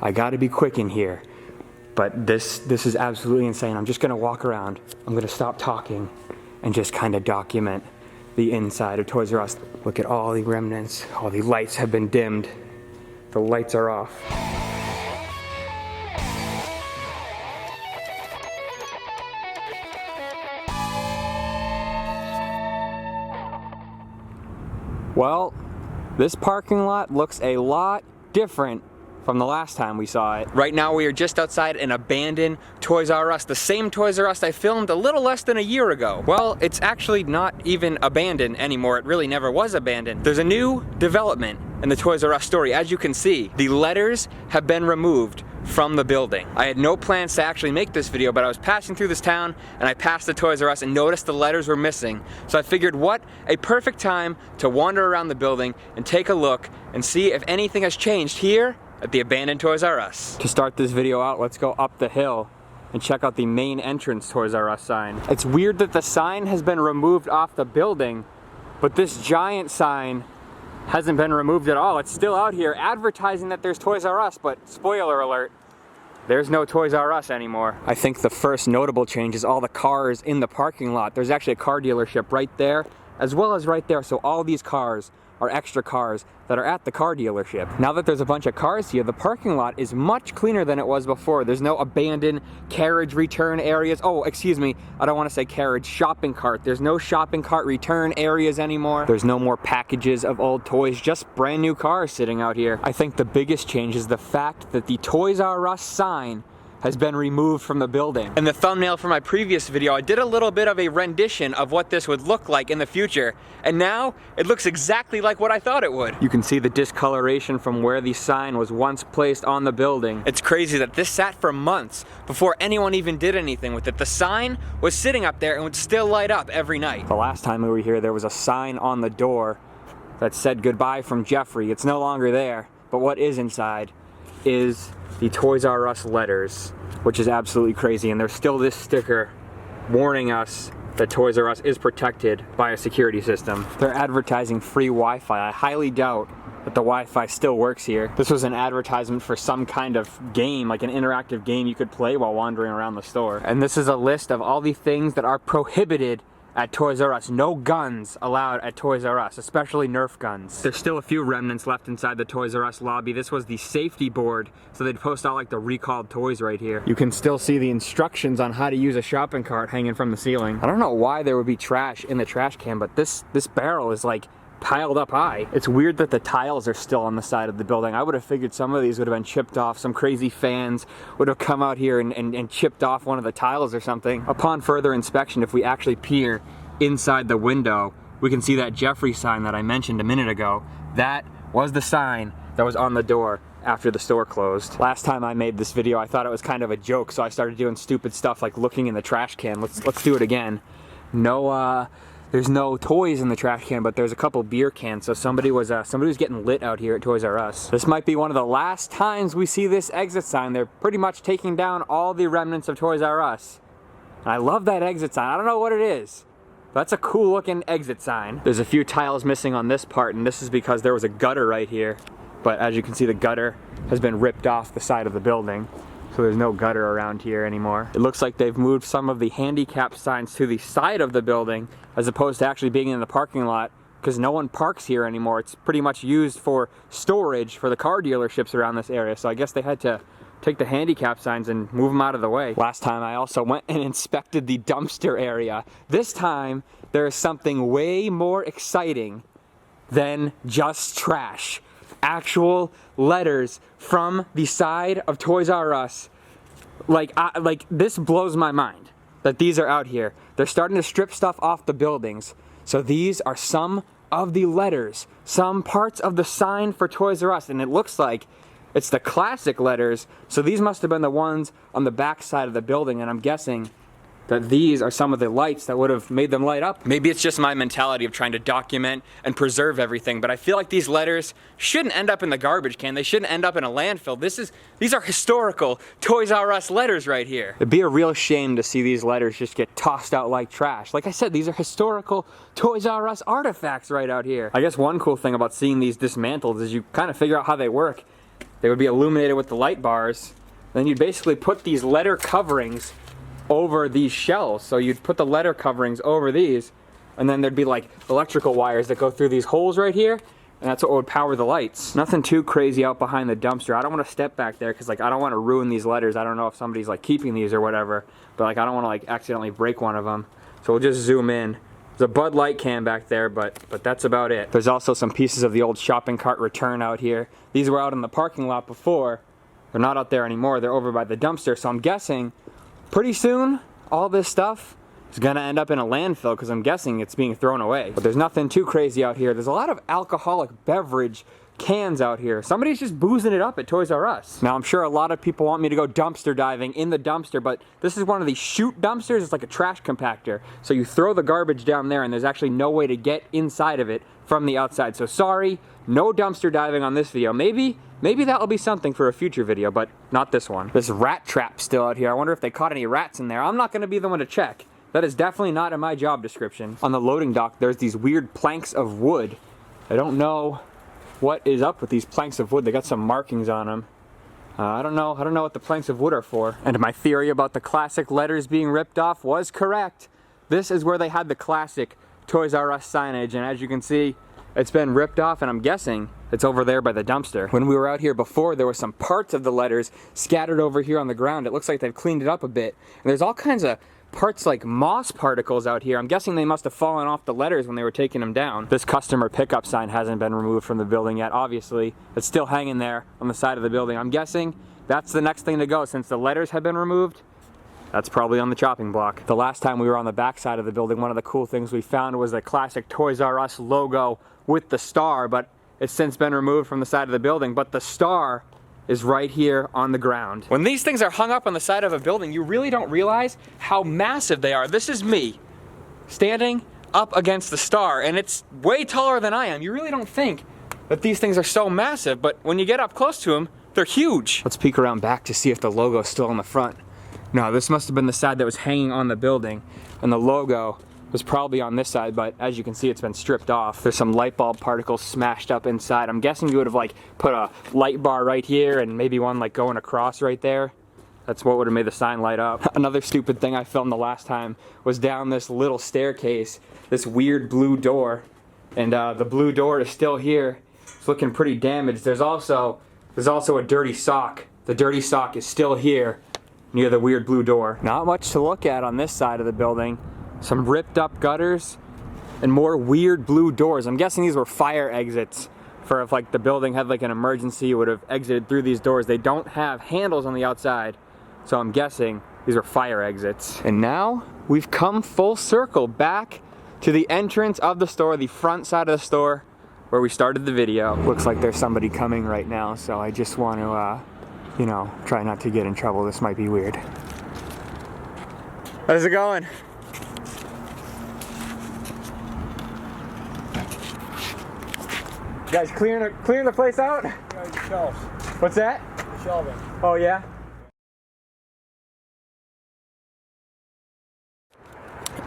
I gotta be quick in here. But this is absolutely insane. I'm just gonna walk around. I'm gonna stop talking and just kind of document the inside of Toys R Us. Look at all the remnants. All the lights have been dimmed. The lights are off. Well, this parking lot looks a lot different from the last time we saw it. Right now we are just outside an abandoned Toys R Us, the same Toys R Us I filmed a little less than a year ago. Well, it's actually not even abandoned anymore. It really never was abandoned. There's a new development in the Toys R Us story. As you can see, the letters have been removed from the building. I had no plans to actually make this video, but I was passing through this town and I passed the Toys R Us and noticed the letters were missing. So I figured, what a perfect time to wander around the building and take a look and see if anything has changed here at the abandoned Toys R Us. To start this video out, let's go up the hill and check out the main entrance Toys R Us sign. It's weird that the sign has been removed off the building, but this giant sign hasn't been removed at all. It's still out here advertising that there's Toys R Us, but spoiler alert, there's no Toys R Us anymore. I think the first notable change is all the cars in the parking lot. There's actually a car dealership right there, as well as right there, so all these cars are extra cars that are at the car dealership. Now that there's a bunch of cars here, the parking lot is much cleaner than it was before. There's no abandoned carriage return areas. Oh, excuse me, I don't want to say carriage, shopping cart. There's no shopping cart return areas anymore. There's no more packages of old toys, just brand new cars sitting out here. I think the biggest change is the fact that the Toys R Us sign has been removed from the building. In the thumbnail for my previous video, I did a little bit of a rendition of what this would look like in the future, and now it looks exactly like what I thought it would. You can see the discoloration from where the sign was once placed on the building. It's crazy that this sat for months before anyone even did anything with it. The sign was sitting up there and would still light up every night. The last time we were here, there was a sign on the door that said goodbye from Geoffrey. It's no longer there, but what is inside is the Toys R Us letters, which is absolutely crazy. And there's still this sticker warning us that Toys R Us is protected by a security system. They're advertising free Wi-Fi. I highly doubt that the Wi-Fi still works here. This was an advertisement for some kind of game, like an interactive game you could play while wandering around the store. And this is a list of all the things that are prohibited at Toys R Us. No guns allowed at Toys R Us, especially Nerf guns. There's still a few remnants left inside the Toys R Us lobby. This was the safety board, so they'd post out like the recalled toys right here. You can still see the instructions on how to use a shopping cart hanging from the ceiling. I don't know why there would be trash in the trash can, but this barrel is like piled up high. It's weird that the tiles are still on the side of the building. I would have figured some of these would have been chipped off. Some crazy fans would have come out here and chipped off one of the tiles or something. Upon further inspection, if we actually peer inside the window, we can see that Geoffrey sign that I mentioned a minute ago. That was the sign that was on the door after the store closed. Last time I made this video, I thought it was kind of a joke, so I started doing stupid stuff like looking in the trash can. Let's do it again. No, there's no toys in the trash can, but there's a couple beer cans. So somebody was getting lit out here at Toys R Us. This might be one of the last times we see this exit sign. They're pretty much taking down all the remnants of Toys R Us. And I love that exit sign. I don't know what it is. That's a cool looking exit sign. There's a few tiles missing on this part, and this is because there was a gutter right here. But as you can see, the gutter has been ripped off the side of the building. So there's no gutter around here anymore. It looks like they've moved some of the handicap signs to the side of the building as opposed to actually being in the parking lot, because no one parks here anymore. It's pretty much used for storage for the car dealerships around this area. So I guess they had to take the handicap signs and move them out of the way. Last time I also went and inspected the dumpster area. This time there is something way more exciting than just trash. Actual letters from the side of Toys R Us. Like this blows my mind that these are out here. They're starting to strip stuff off the buildings. So these are some of the letters, some parts of the sign for Toys R Us, and it looks like it's the classic letters. So these must have been the ones on the back side of the building, and I'm guessing that these are some of the lights that would have made them light up. Maybe it's just my mentality of trying to document and preserve everything, but I feel like these letters shouldn't end up in the garbage can. They shouldn't end up in a landfill. These are historical Toys R Us letters right here. It'd be a real shame to see these letters just get tossed out like trash. Like I said, these are historical Toys R Us artifacts right out here. I guess one cool thing about seeing these dismantled is you kind of figure out how they work. They would be illuminated with the light bars. Then you'd basically put these letter coverings over these shelves. So you'd put the letter coverings over these, and then there'd be like electrical wires that go through these holes right here, and that's what would power the lights. Nothing too crazy out behind the dumpster. I don't want to step back there because like I don't want to ruin these letters. I don't know if somebody's like keeping these or whatever, but like I don't want to like accidentally break one of them. So we'll just zoom in. There's a Bud Light can back there, but that's about it. There's also some pieces of the old shopping cart return out here. These were out in the parking lot before. They're not out there anymore. They're over by the dumpster. So I'm guessing pretty soon all this stuff is gonna end up in a landfill because I'm guessing it's being thrown away. But there's nothing too crazy out here. There's a lot of alcoholic beverage cans out here. Somebody's just boozing it up at Toys R Us. Now I'm sure a lot of people want me to go dumpster diving in the dumpster, but this is one of these chute dumpsters. It's like a trash compactor. So you throw the garbage down there and there's actually no way to get inside of it from the outside. So sorry, no dumpster diving on this video. Maybe that'll be something for a future video, but not this one. This rat trap's still out here. I wonder if they caught any rats in there. I'm not gonna be the one to check. That is definitely not in my job description. On the loading dock, there's these weird planks of wood. I don't know what is up with these planks of wood. They got some markings on them. I don't know what the planks of wood are for. And my theory about the classic letters being ripped off was correct. This is where they had the classic Toys R Us signage, and as you can see, it's been ripped off, and I'm guessing it's over there by the dumpster. When we were out here before, there were some parts of the letters scattered over here on the ground. It looks like they've cleaned it up a bit. And there's all kinds of parts like moss particles out here. I'm guessing they must have fallen off the letters when they were taking them down. This customer pickup sign hasn't been removed from the building yet, obviously. It's still hanging there on the side of the building. I'm guessing that's the next thing to go. Since the letters have been removed, that's probably on the chopping block. The last time we were on the back side of the building, one of the cool things we found was the classic Toys R Us logo with the star, but it's since been removed from the side of the building. But the star is right here on the ground. When these things are hung up on the side of a building, you really don't realize how massive they are. This is me standing up against the star, and it's way taller than I am. You really don't think that these things are so massive, but when you get up close to them, they're huge. Let's peek around back to see if the logo is still on the front. No, this must have been the side that was hanging on the building, and the logo was probably on this side, but as you can see, it's been stripped off. There's some light bulb particles smashed up inside. I'm guessing you would have like put a light bar right here and maybe one like going across right there. That's what would have made the sign light up. Another stupid thing I filmed the last time was down this little staircase, this weird blue door, and the blue door is still here. It's looking pretty damaged. There's also a dirty sock. The dirty sock is still here near the weird blue door. Not much to look at on this side of the building. Some ripped up gutters and more weird blue doors. I'm guessing these were fire exits for if like the building had like an emergency, you would have exited through these doors. They don't have handles on the outside, so I'm guessing these are fire exits. And now we've come full circle back to the entrance of the store, the front side of the store where we started the video. Looks like there's somebody coming right now, so I just want to you know, try not to get in trouble. This might be weird. How's it going? You guys clearing the place out? Yeah, the shelves. What's that? The shelving. Oh yeah?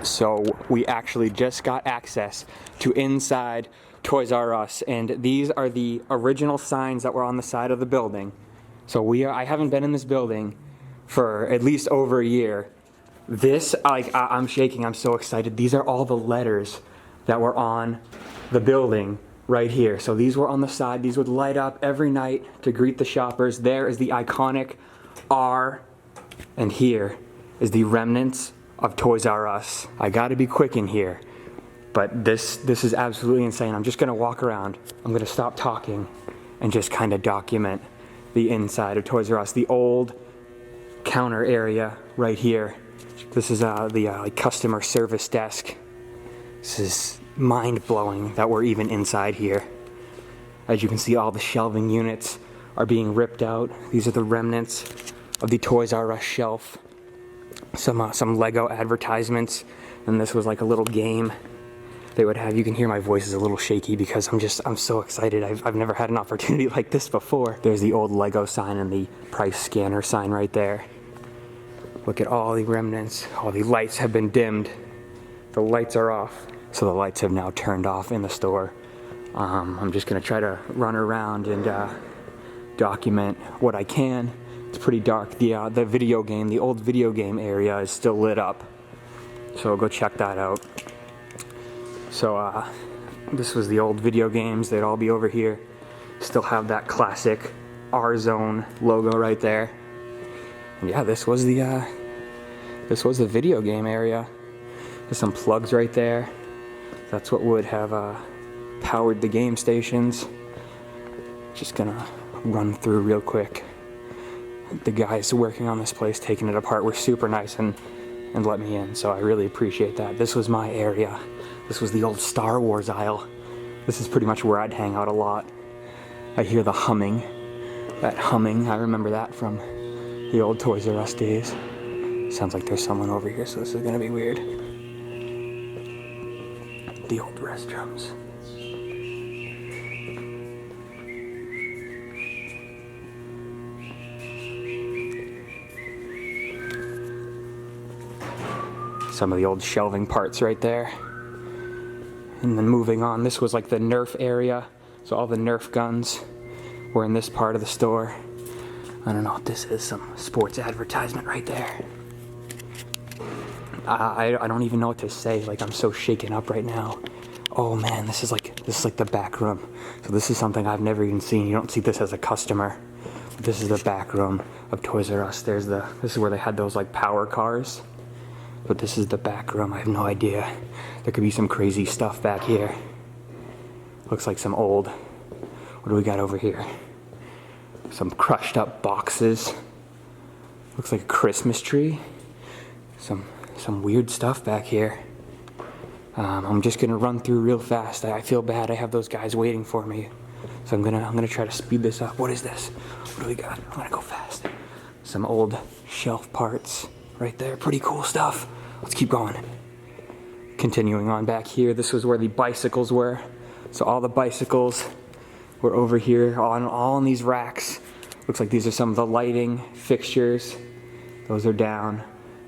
So we actually just got access to inside Toys R Us, and these are the original signs that were on the side of the building. So I haven't been in this building for at least over a year. This, I'm shaking, I'm so excited. These are all the letters that were on the building right here. So these were on the side. These would light up every night to greet the shoppers. There is the iconic R, and here is the remnants of Toys R Us. I gotta be quick in here, but this is absolutely insane. I'm just gonna walk around. I'm gonna stop talking and just kind of document the inside of Toys R Us. The old counter area right here. This is the customer service desk. This is mind-blowing that we're even inside here. As you can see, all the shelving units are being ripped out. These are the remnants of the Toys R Us shelf. Some Lego advertisements, and this was like a little game they would have. You can hear my voice is a little shaky because I'm so excited. I've never had an opportunity like this before. There's the old Lego sign and the price scanner sign right there. Look at all the remnants. All the lights have been dimmed. The lights are off. So the lights have now turned off in the store. I'm just gonna try to run around and document what I can. It's pretty dark. The video game, the old video game area is still lit up. So go check that out. So this was the old video games. They'd all be over here. Still have that classic R-Zone logo right there. And yeah, this was the video game area. There's some plugs right there. That's what would have powered the game stations. Just gonna run through real quick. The guys working on this place, taking it apart, were super nice and let me in, so I really appreciate that. This was my area. This was the old Star Wars aisle. This is pretty much where I'd hang out a lot. I hear the humming. That humming, I remember that from the old Toys R Us days. Sounds like there's someone over here, so this is gonna be weird. The old restrooms. Some of the old shelving parts right there. And then moving on, this was like the Nerf area. So all the Nerf guns were in this part of the store. I don't know what this is, some sports advertisement right there. I don't even know what to say, like I'm so shaken up right now. Oh man, this is like the back room. So this is something I've never even seen. You don't see this as a customer. This is the back room of Toys R Us. This is where they had those like power cars. But this is the back room. I have no idea. There could be some crazy stuff back here. Looks like some old, what do we got over here? Some crushed up boxes. Looks like a Christmas tree. Some weird stuff back here. I'm just gonna run through real fast. I feel bad. I have those guys waiting for me. So I'm gonna try to speed this up. What is this? What do we got? I'm gonna go fast. Some old shelf parts right there. Pretty cool stuff. Let's keep going. Continuing on back here, this was where the bicycles were. So all the bicycles were over here, all in these racks. Looks like these are some of the lighting fixtures. Those are down.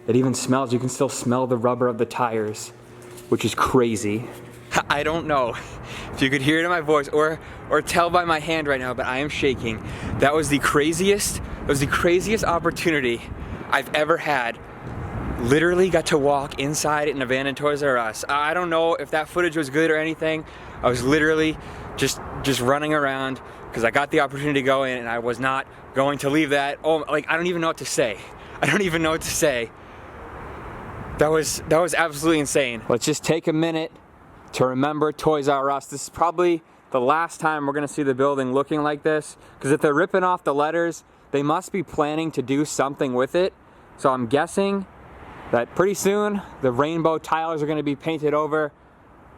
It even smells, you can still smell the rubber of the tires, which is crazy. I don't know if you could hear it in my voice or tell by my hand right now, but I am shaking. That was the craziest opportunity I've ever had. Literally got to walk inside an abandoned Toys R Us. I don't know if that footage was good or anything. I was literally just running around because I got the opportunity to go in and I was not going to leave that. Oh, like I don't even know what to say. I don't even know what to say. That was absolutely insane. Let's just take a minute to remember Toys R Us. This is probably the last time we're gonna see the building looking like this, because if they're ripping off the letters, they must be planning to do something with it. So I'm guessing that pretty soon the rainbow tiles are gonna be painted over.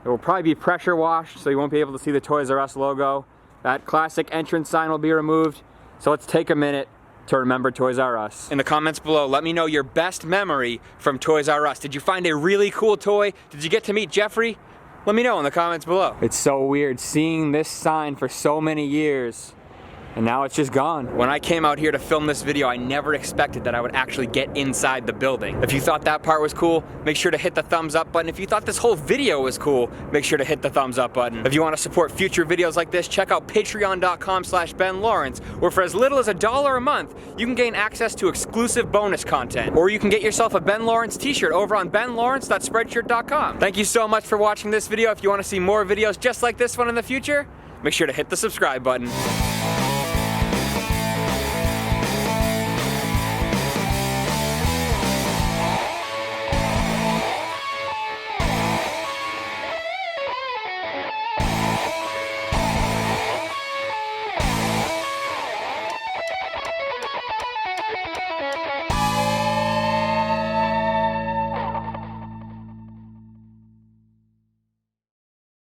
It will probably be pressure washed, so you won't be able to see the Toys R Us logo. That classic entrance sign will be removed. So let's take a minute to remember Toys R Us. In the comments below, let me know your best memory from Toys R Us. Did you find a really cool toy? Did you get to meet Geoffrey? Let me know in the comments below. It's so weird seeing this sign for so many years, and now it's just gone. When I came out here to film this video, I never expected that I would actually get inside the building. If you thought that part was cool, make sure to hit the thumbs up button. If you thought this whole video was cool, make sure to hit the thumbs up button. If you want to support future videos like this, check out patreon.com/BenLawrence, where for as little as $1 a month, you can gain access to exclusive bonus content. Or you can get yourself a Ben Lawrence t-shirt over on benlawrence.spreadshirt.com. Thank you so much for watching this video. If you want to see more videos just like this one in the future, make sure to hit the subscribe button.